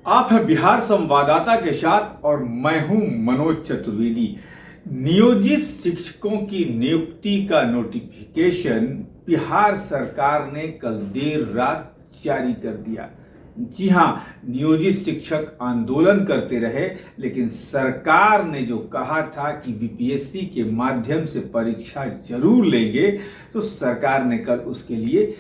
आप हैं बिहार संवाददाता के साथ और मैं हूं मनोज चतुर्वेदी। नियोजित शिक्षकों की नियुक्ति का नोटिफिकेशन बिहार सरकार ने कल देर रात जारी कर दिया। जी हां, नियोजित शिक्षक आंदोलन करते रहे, लेकिन सरकार ने जो कहा था कि बीपीएससी के माध्यम से परीक्षा जरूर लेंगे, तो सरकार ने कल उसके लिए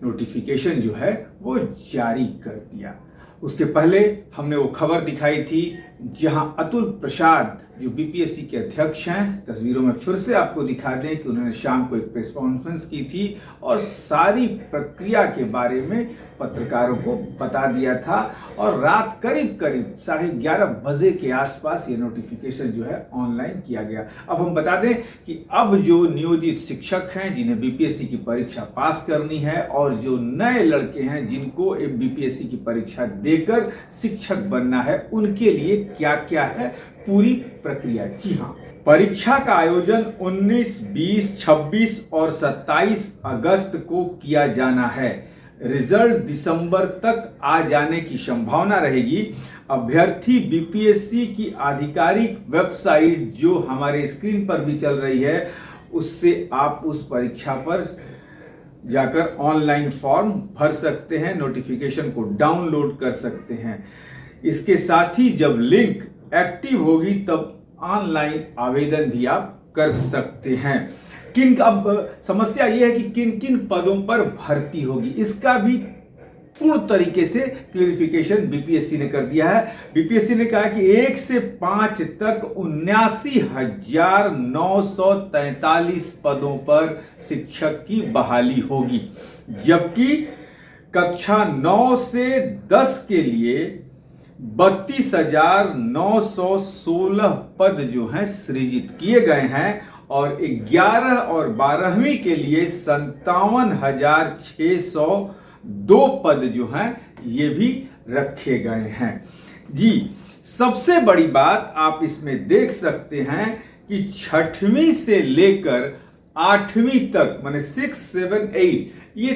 नोटिफिकेशन जो है वो जारी कर दिया। उसके पहले हमने वो खबर दिखाई थी जहां अतुल प्रसाद जो बीपीएससी के अध्यक्ष हैं, तस्वीरों में फिर से आपको दिखा दें कि उन्होंने शाम को एक प्रेस कॉन्फ्रेंस की थी और सारी प्रक्रिया के बारे में पत्रकारों को बता दिया था और रात करीब 11:30 बजे के आसपास ये नोटिफिकेशन जो है ऑनलाइन किया गया। अब हम बता दें कि अब जो नियोजित शिक्षक हैं जिन्हें बीपीएससी की परीक्षा पास करनी है और जो नए लड़के हैं जिनको बीपीएससी की परीक्षा देकर शिक्षक बनना है, उनके लिए क्या क्या है पूरी प्रक्रिया। जी हाँ, परीक्षा का आयोजन 19, 20, 26 और 27 अगस्त को किया जाना है। रिजल्ट दिसंबर तक आ जाने की संभावना रहेगी। अभ्यर्थी बीपीएससी की आधिकारिक वेबसाइट जो हमारे स्क्रीन पर भी चल रही है, उससे आप उस परीक्षा पर जाकर ऑनलाइन फॉर्म भर सकते हैं, नोटिफिकेशन को डाउनलोड कर सकते हैं। इसके साथ ही जब लिंक एक्टिव होगी तब ऑनलाइन आवेदन भी आप कर सकते हैं। अब समस्या यह है कि किन किन पदों पर भर्ती होगी, इसका भी पूर्ण तरीके से क्लैरिफिकेशन बीपीएससी ने कर दिया है। बीपीएससी ने कहा कि 1 से 5 तक 79,943 पदों पर शिक्षक की बहाली होगी, जबकि कक्षा 9 से 10 के लिए 32,916 पद जो हैं सृजित किए गए हैं और 11 और 12वीं के लिए 57,602 पद जो हैं ये भी रखे गए हैं। जी, सबसे बड़ी बात आप इसमें देख सकते हैं कि 6वीं से लेकर 8वीं तक माने 6, 7, 8 ये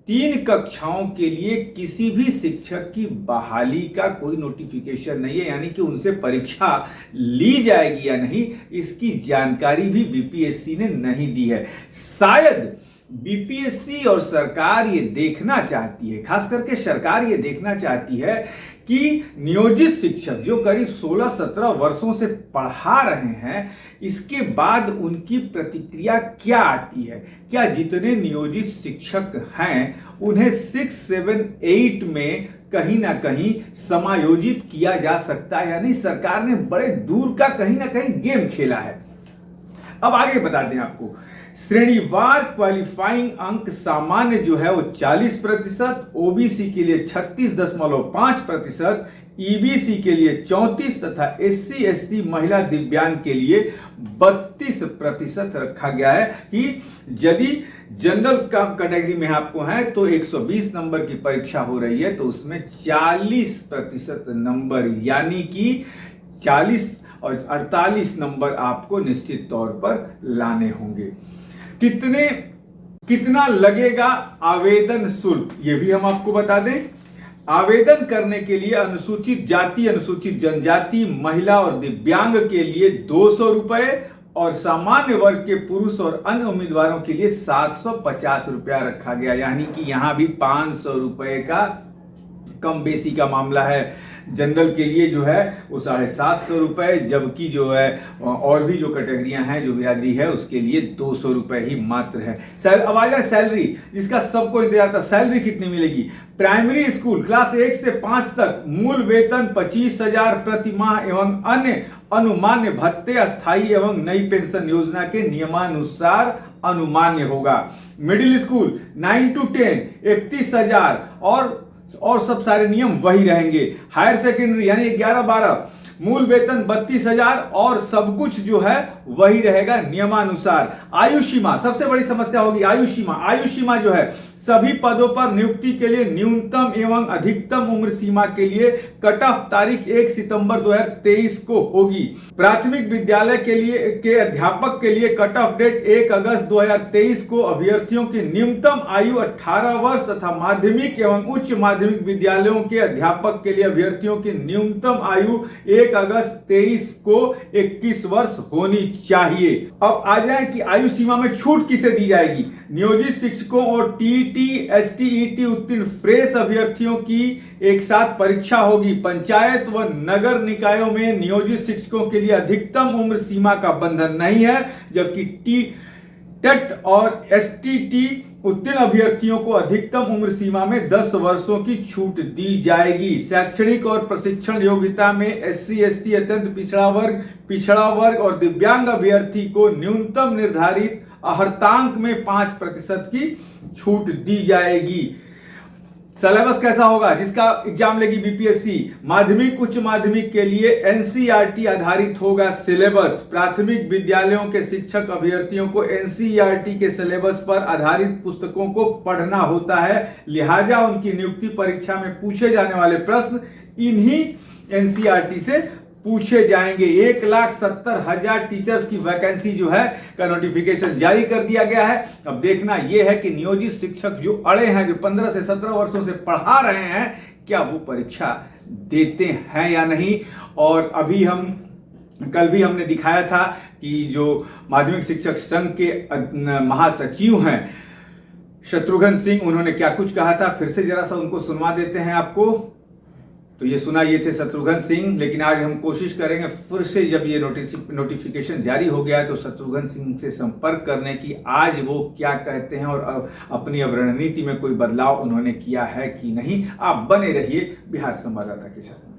3 कक्षाओं के लिए किसी भी शिक्षक की बहाली का कोई नोटिफिकेशन नहीं है, यानी कि उनसे परीक्षा ली जाएगी या नहीं इसकी जानकारी भी बीपीएससी ने नहीं दी है। शायद बीपीएससी और सरकार ये देखना चाहती है, खास करके सरकार ये देखना चाहती है कि नियोजित शिक्षक जो करीब 16-17 वर्षों से पढ़ा रहे हैं, इसके बाद उनकी प्रतिक्रिया क्या आती है। क्या जितने नियोजित शिक्षक हैं उन्हें 6, 7, 8 में कहीं ना कहीं समायोजित किया जा सकता है या नहीं। सरकार ने बड़े दूर का कहीं ना कहीं गेम खेला है। अब आगे बता दें आपको, श्रेणीवार क्वालिफाइंग अंक सामान्य जो है वो 40%, ओबीसी के लिए 36.5%, ईबीसी के लिए 34 तथा एससी एसटी महिला दिव्यांग के लिए 32% रखा गया है कि यदि जनरल कैटेगरी में आपको है तो 120 नंबर की परीक्षा हो रही है, तो उसमें 40% नंबर यानी कि 40 और 48 नंबर आपको निश्चित तौर पर लाने होंगे। कितना लगेगा आवेदन शुल्क, ये भी हम आपको बता दें। आवेदन करने के लिए अनुसूचित जाति, अनुसूचित जनजाति, महिला और दिव्यांग के लिए 200 रुपए और सामान्य वर्ग के पुरुष और अन्य उम्मीदवारों के लिए 750 रुपया रखा गया, यानी कि यहां भी 500 रुपए का कम बेसी का मामला है। जनरल के लिए जो है वो 750 रुपए, जबकि जो है और भी जो कैटेगरियां हैं, जो बिरादरी है, उसके लिए 200 रुपए ही मात्र है। अब आ जाए सैलरी, जिसका सबको इंतजार था। सैलरी कितनी मिलेगी? प्राइमरी स्कूल क्लास 1 से 5 तक मूल वेतन 25,000 प्रति माह एवं अन्य अनुमान्य भत्ते अस्थायी एवं नई पेंशन योजना के नियमानुसार अनुमान्य होगा। मिडिल स्कूल 9 to 10 31,000 और सब सारे नियम वही रहेंगे। हायर सेकेंडरी यानी 11-12 मूल वेतन 32,000 और सब कुछ जो है वही रहेगा नियमानुसार। आयु सीमा सबसे बड़ी समस्या होगी। आयु सीमा जो है सभी पदों पर नियुक्ति के लिए न्यूनतम एवं अधिकतम उम्र सीमा के लिए कट ऑफ तारीख 1 सितंबर 2023 को होगी। प्राथमिक विद्यालय के अध्यापक के लिए कट ऑफ डेट 1 अगस्त 2023 को, अभ्यर्थियों की न्यूनतम आयु 18 वर्ष तथा माध्यमिक एवं उच्च माध्यमिक विद्यालयों के अध्यापक के लिए अभ्यर्थियों की न्यूनतम आयु 1 अगस्त 23 को 21 वर्ष होनी चाहिए। अब आ जाए कि आयु सीमा में छूट किसे दी जाएगी। नियोजित शिक्षकों और टीटी, एसटीईटी उत्तीर्ण फ्रेश अभ्यर्थियों की एक साथ परीक्षा होगी। पंचायत व नगर निकायों में नियोजित शिक्षकों के लिए अधिकतम उम्र सीमा का बंधन नहीं है, जबकि टेट और एसटीटी उत्तीर्ण अभ्यर्थियों को अधिकतम उम्र सीमा में 10 वर्षों की छूट दी जाएगी। शैक्षणिक और प्रशिक्षण योग्यता में एससी, एसटी, अत्यंत पिछड़ा वर्ग और दिव्यांग अभ्यर्थी को न्यूनतम निर्धारित अर्हतांक में 5% की छूट दी जाएगी। सिलेबस कैसा होगा जिसका एग्जाम लेगी बीपीएससी। माध्यमिक उच्च माध्यमिक के लिए एनसीईआरटी आधारित होगा सिलेबस। प्राथमिक विद्यालयों के शिक्षक अभ्यर्थियों को एनसीईआरटी के सिलेबस पर आधारित पुस्तकों को पढ़ना होता है, लिहाजा उनकी नियुक्ति परीक्षा में पूछे जाने वाले प्रश्न इन्हीं एनसीईआरटी से पूछे जाएंगे। 1,70,000 टीचर्स की वैकेंसी जो है का नोटिफिकेशन जारी कर दिया गया है। अब देखना यह है कि नियोजित शिक्षक जो अड़े हैं, जो 15 से 17 वर्षों से पढ़ा रहे हैं, क्या वो परीक्षा देते हैं या नहीं। और अभी कल भी हमने दिखाया था कि जो माध्यमिक शिक्षक संघ के महासचिव हैं शत्रुघ्न सिंह, उन्होंने क्या कुछ कहा था। फिर से जरा सा उनको सुनवा देते हैं आपको। तो ये सुना ये थे शत्रुघ्न सिंह, लेकिन आज हम कोशिश करेंगे फिर से, जब ये नोटिफिकेशन जारी हो गया है तो शत्रुघ्न सिंह से संपर्क करने की, आज वो क्या कहते हैं और अपनी अब रणनीति में कोई बदलाव उन्होंने किया है कि नहीं। आप बने रहिए बिहार संवाददाता के साथ।